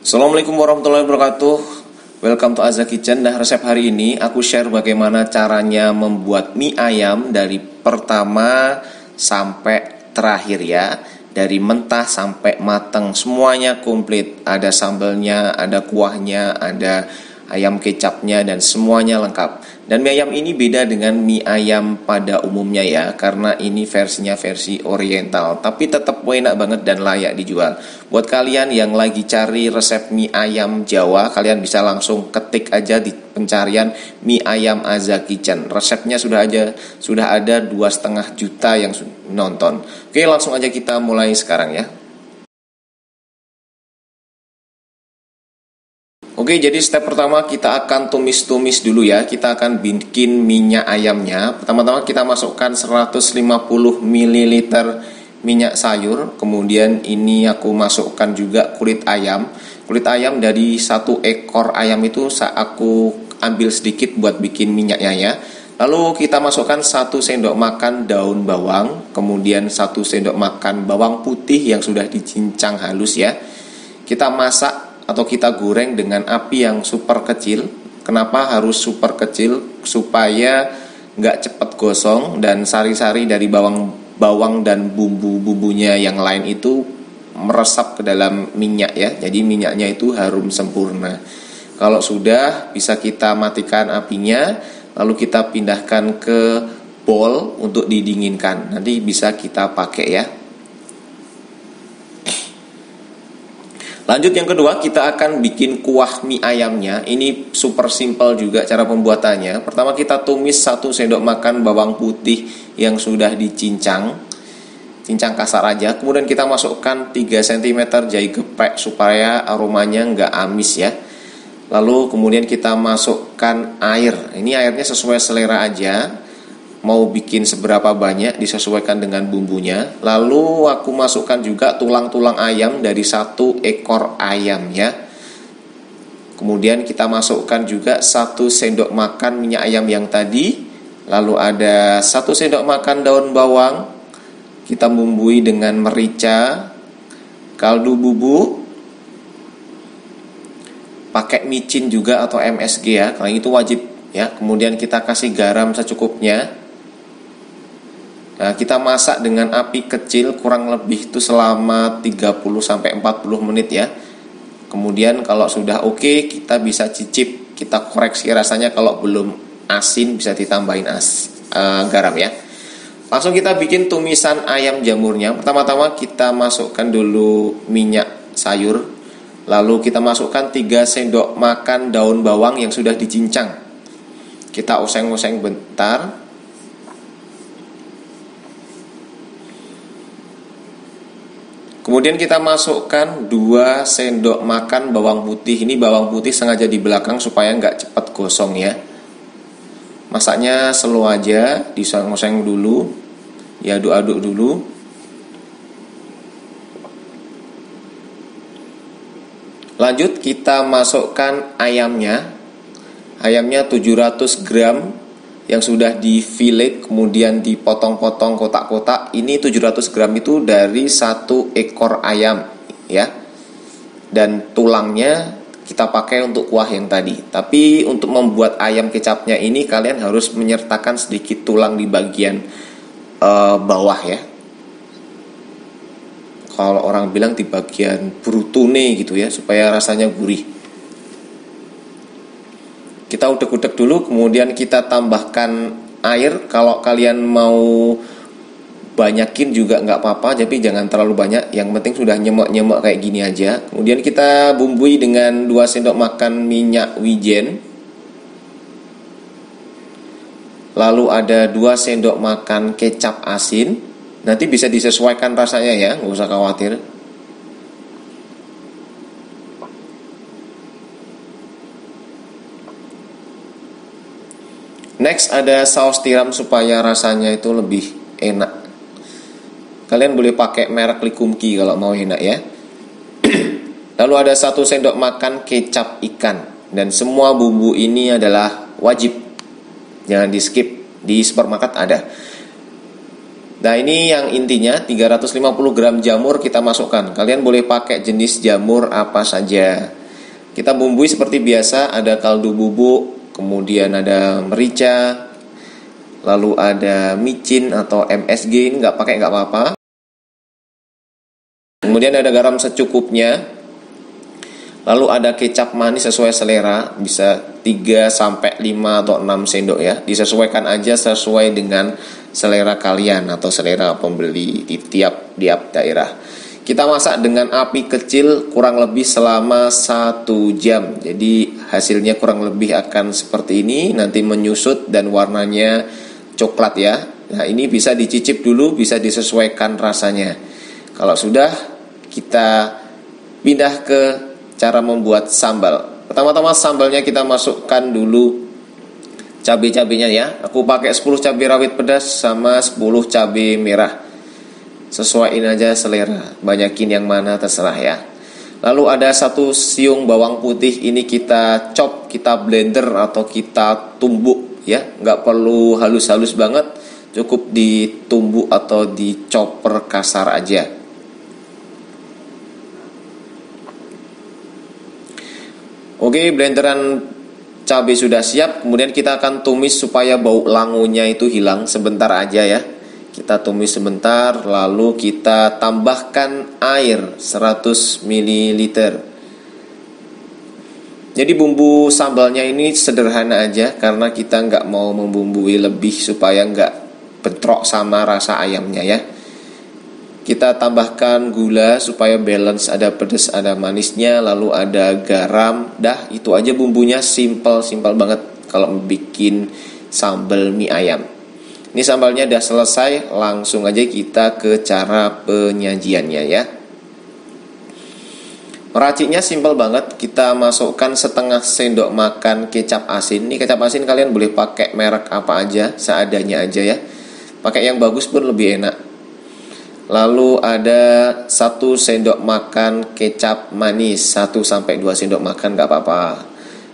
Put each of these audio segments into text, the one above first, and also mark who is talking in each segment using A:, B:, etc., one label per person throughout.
A: Assalamualaikum warahmatullahi wabarakatuh. Welcome to Azza Kitchen. Nah, resep hari ini aku share bagaimana caranya membuat mie ayam dari pertama sampai terakhir ya. Dari mentah sampai mateng, semuanya komplit. Ada sambelnya, ada kuahnya, ada ayam kecapnya, dan semuanya lengkap. Dan mie ayam ini beda dengan mie ayam pada umumnya ya, karena ini versinya versi oriental, tapi tetap enak banget dan layak dijual. Buat kalian yang lagi cari resep mie ayam Jawa, kalian bisa langsung ketik aja di pencarian mie ayam Azza Kitchen. Resepnya sudah ada 2,5 juta yang nonton. Oke, langsung aja kita mulai sekarang ya. Oke, jadi step pertama kita akan tumis-tumis dulu ya. Kita akan bikin minyak ayamnya. Pertama-tama kita masukkan 150 ml minyak sayur. Kemudian ini aku masukkan juga kulit ayam. Kulit ayam dari 1 ekor ayam itu aku ambil sedikit buat bikin minyaknya ya. Lalu kita masukkan 1 sendok makan daun bawang. Kemudian 1 sendok makan bawang putih yang sudah dicincang halus ya. Kita masak atau kita goreng dengan api yang super kecil. Kenapa harus super kecil? Supaya nggak cepat gosong dan sari-sari dari bawang dan bumbu-bumbunya yang lain itu meresap ke dalam minyak ya. Jadi minyaknya itu harum sempurna. Kalau sudah, bisa kita matikan apinya, lalu kita pindahkan ke bowl untuk didinginkan. Nanti bisa kita pakai ya. Lanjut yang kedua, kita akan bikin kuah mie ayamnya. Ini super simple juga cara pembuatannya. Pertama kita tumis 1 sendok makan bawang putih yang sudah dicincang. Cincang kasar aja. Kemudian kita masukkan 3 cm jahe geprek supaya aromanya nggak amis ya. Lalu kemudian kita masukkan air. Ini airnya sesuai selera aja. Mau bikin seberapa banyak disesuaikan dengan bumbunya. Lalu aku masukkan juga tulang-tulang ayam dari 1 ekor ayam ya. Kemudian kita masukkan juga 1 sendok makan minyak ayam yang tadi. Lalu ada 1 sendok makan daun bawang. Kita bumbui dengan merica, kaldu bubuk, pakai micin juga atau MSG ya, kalau itu wajib ya. Kemudian kita kasih garam secukupnya. Nah, kita masak dengan api kecil kurang lebih itu selama 30-40 menit ya. Kemudian kalau sudah oke, kita bisa cicip, kita koreksi rasanya. Kalau belum asin bisa ditambahin garam ya. Langsung kita bikin tumisan ayam jamurnya. Pertama-tama kita masukkan dulu minyak sayur. Lalu kita masukkan 3 sendok makan daun bawang yang sudah dicincang. Kita oseng-oseng bentar. Kemudian kita masukkan 2 sendok makan bawang putih. Ini bawang putih sengaja di belakang supaya nggak cepat gosong ya. Masaknya slow aja, disoseng dulu, diaduk-aduk dulu. Lanjut kita masukkan ayamnya. Ayamnya 700 gram yang sudah di fillet, kemudian dipotong-potong kotak-kotak. Ini 700 gram itu dari 1 ekor ayam ya. Dan tulangnya kita pakai untuk kuah yang tadi. Tapi untuk membuat ayam kecapnya ini kalian harus menyertakan sedikit tulang di bagian bawah ya. Kalau orang bilang di bagian brutune gitu ya, supaya rasanya gurih. Kita udek-udek dulu, kemudian kita tambahkan air. Kalau kalian mau banyakin juga nggak apa-apa, tapi jangan terlalu banyak. Yang penting sudah nyemek-nyemek kayak gini aja. Kemudian kita bumbui dengan 2 sendok makan minyak wijen. Lalu ada 2 sendok makan kecap asin. Nanti bisa disesuaikan rasanya ya, nggak usah khawatir. Next ada saus tiram supaya rasanya itu lebih enak. Kalian boleh pakai merek Likumki kalau mau enak ya. Lalu ada 1 sendok makan kecap ikan. Dan semua bumbu ini adalah wajib, jangan di skip. Di supermarket ada. Nah ini yang intinya 350 gram jamur kita masukkan. Kalian boleh pakai jenis jamur apa saja. Kita bumbui seperti biasa, ada kaldu bubuk, kemudian ada merica, lalu ada micin atau MSG, ini nggak pakai nggak apa-apa. Kemudian ada garam secukupnya. Lalu ada kecap manis sesuai selera, bisa 3 sampai 5 atau 6 sendok ya. Disesuaikan aja sesuai dengan selera kalian atau selera pembeli di tiap daerah. Kita masak dengan api kecil kurang lebih selama 1 jam. Jadi hasilnya kurang lebih akan seperti ini, nanti menyusut dan warnanya coklat ya. Nah, ini bisa dicicip dulu, bisa disesuaikan rasanya. Kalau sudah, kita pindah ke cara membuat sambal. Pertama-tama sambalnya kita masukkan dulu cabai-cabainya ya. Aku pakai 10 cabai rawit pedas sama 10 cabai merah. Sesuaiin aja selera, banyakin yang mana terserah ya. Lalu ada 1 siung bawang putih, ini kita chop, kita blender atau kita tumbuk ya. Nggak perlu halus-halus banget, cukup ditumbuk atau dichopper kasar aja. Oke, blenderan cabai sudah siap. Kemudian kita akan tumis supaya bau langunya itu hilang sebentar aja ya. Kita tumis sebentar, lalu kita tambahkan air 100 ml. Jadi bumbu sambalnya ini sederhana aja, karena kita nggak mau membumbui lebih supaya nggak bentrok sama rasa ayamnya ya. Kita tambahkan gula supaya balance, ada pedas ada manisnya, lalu ada garam. Dah, itu aja bumbunya, simple banget kalau bikin sambal mie ayam. Ini sambalnya udah selesai, langsung aja kita ke cara penyajiannya ya. Meraciknya simple banget, kita masukkan setengah sendok makan kecap asin. Ini kecap asin kalian boleh pakai merek apa aja, seadanya aja ya. Pakai yang bagus pun lebih enak. Lalu ada 1 sendok makan kecap manis, 1 sampai 2 sendok makan nggak apa-apa.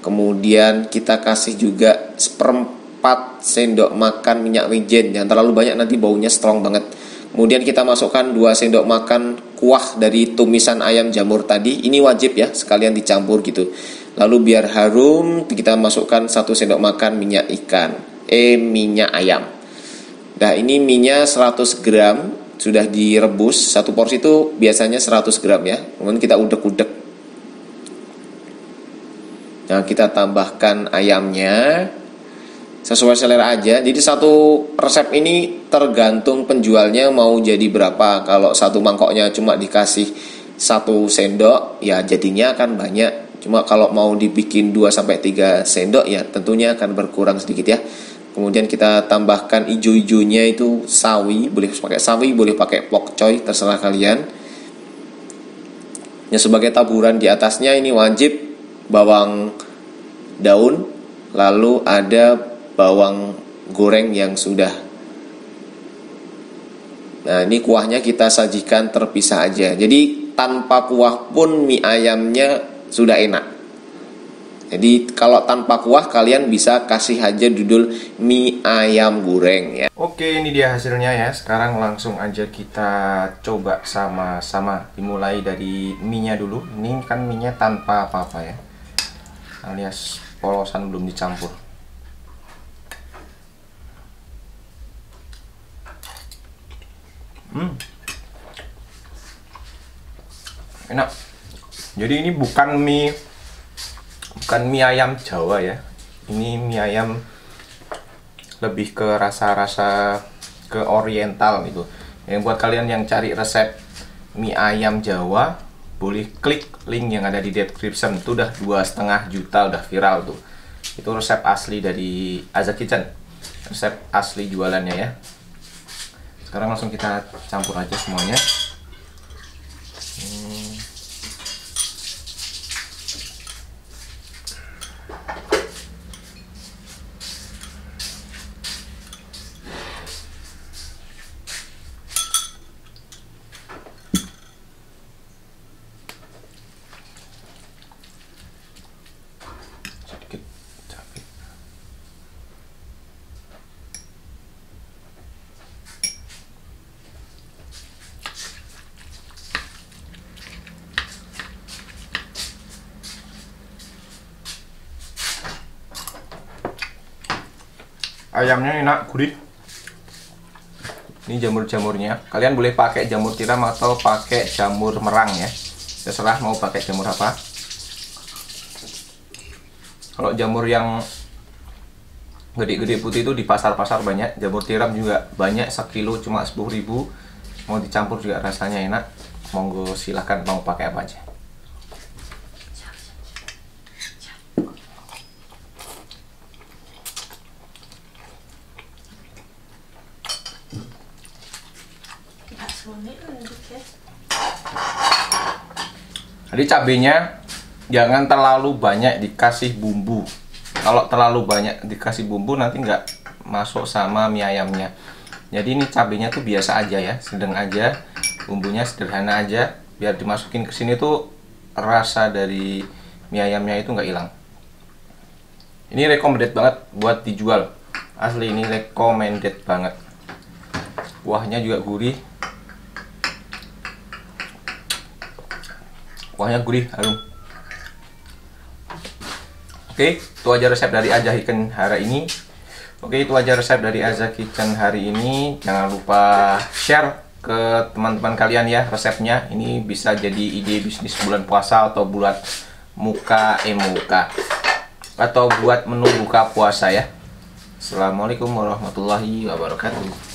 A: Kemudian kita kasih juga 1/4 sendok makan minyak wijen, jangan terlalu banyak nanti baunya strong banget. Kemudian kita masukkan 2 sendok makan kuah dari tumisan ayam jamur tadi, ini wajib ya, sekalian dicampur gitu. Lalu biar harum kita masukkan 1 sendok makan minyak minyak ayam. Nah, ini minyak 100 gram. Sudah direbus, 1 porsi itu biasanya 100 gram ya. Kemudian kita udek-udek. Nah, kita tambahkan ayamnya sesuai selera aja. Jadi 1 resep ini tergantung penjualnya mau jadi berapa. Kalau 1 mangkoknya cuma dikasih 1 sendok, ya jadinya akan banyak. Cuma kalau mau dibikin 2 sampai 3 sendok ya tentunya akan berkurang sedikit ya. Kemudian kita tambahkan ijo-ijonya itu sawi, boleh pakai sawi, boleh pakai pok choy, terserah kalian. Ya, sebagai taburan di atasnya ini wajib bawang daun, lalu ada bawang goreng yang sudah. Nah, ini kuahnya kita sajikan terpisah aja. Jadi tanpa kuah pun mie ayamnya sudah enak. Jadi kalau tanpa kuah kalian bisa kasih aja judul mie ayam goreng ya. Oke, ini dia hasilnya ya. Sekarang langsung aja kita coba sama-sama. Dimulai dari mie-nya dulu. Ini kan mie-nya tanpa apa-apa ya, alias polosan, belum dicampur. Enak. Jadi ini bukan mie ayam Jawa ya. Ini mie ayam lebih ke rasa-rasa ke oriental gitu. Yang buat kalian yang cari resep mie ayam Jawa, boleh klik link yang ada di description. Itu udah 2,5 juta, udah viral tuh. Itu resep asli dari Azza Kitchen. Resep asli jualannya ya. Sekarang langsung kita campur aja semuanya. Sedikit cabai.
B: Ayamnya enak, gurih. Ini jamur-jamurnya. Kalian boleh pakai jamur tiram atau pakai jamur merang ya. Terserah mau pakai jamur apa. Kalau jamur yang gede-gede putih itu di pasar-pasar banyak. Jamur tiram juga banyak, sekilo cuma 10.000. Mau dicampur juga rasanya enak. Monggo silahkan mau pakai apa aja. Jadi cabenya jangan terlalu banyak dikasih bumbu. Kalau terlalu banyak dikasih bumbu nanti nggak masuk sama mie ayamnya. Jadi ini cabenya tuh biasa aja ya, sedang aja, bumbunya sederhana aja, biar dimasukin ke sini tuh rasa dari mie ayamnya itu nggak hilang. Ini recommended banget buat dijual, asli ini recommended banget. Kuahnya juga gurih. Kuahnya gurih, harum. Oke, itu aja resep dari Aza Kitchen hari ini. Oke, itu aja resep dari Aza Kitchen hari ini. Jangan lupa share ke teman-teman kalian ya resepnya. Ini bisa jadi ide bisnis bulan puasa atau buat muka atau buat menu buka puasa ya. Assalamualaikum warahmatullahi wabarakatuh.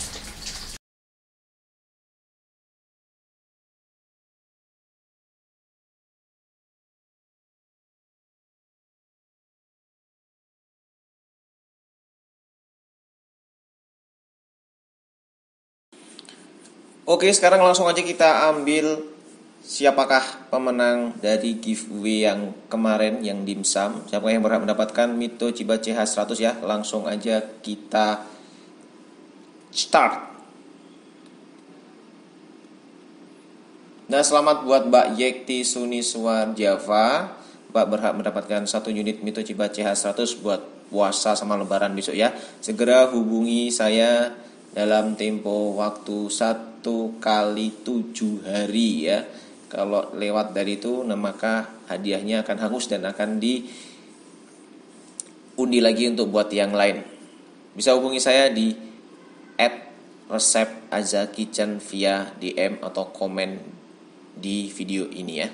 A: Oke, sekarang langsung aja kita ambil siapakah pemenang dari giveaway yang kemarin yang dimsum. Siapa yang berhak mendapatkan Mito Chiba CH100 ya. Langsung aja kita start. Nah, selamat buat Mbak Yekti Suniswar Java. Mbak berhak mendapatkan 1 unit Mito Chiba CH100 buat puasa sama lebaran besok ya. Segera hubungi saya dalam tempo waktu 1x7 hari ya. Kalau lewat dari itu, nah maka hadiahnya akan hangus dan akan diundi lagi untuk buat yang lain. Bisa hubungi saya di @resep Aza Kitchen via DM atau komen di video ini ya.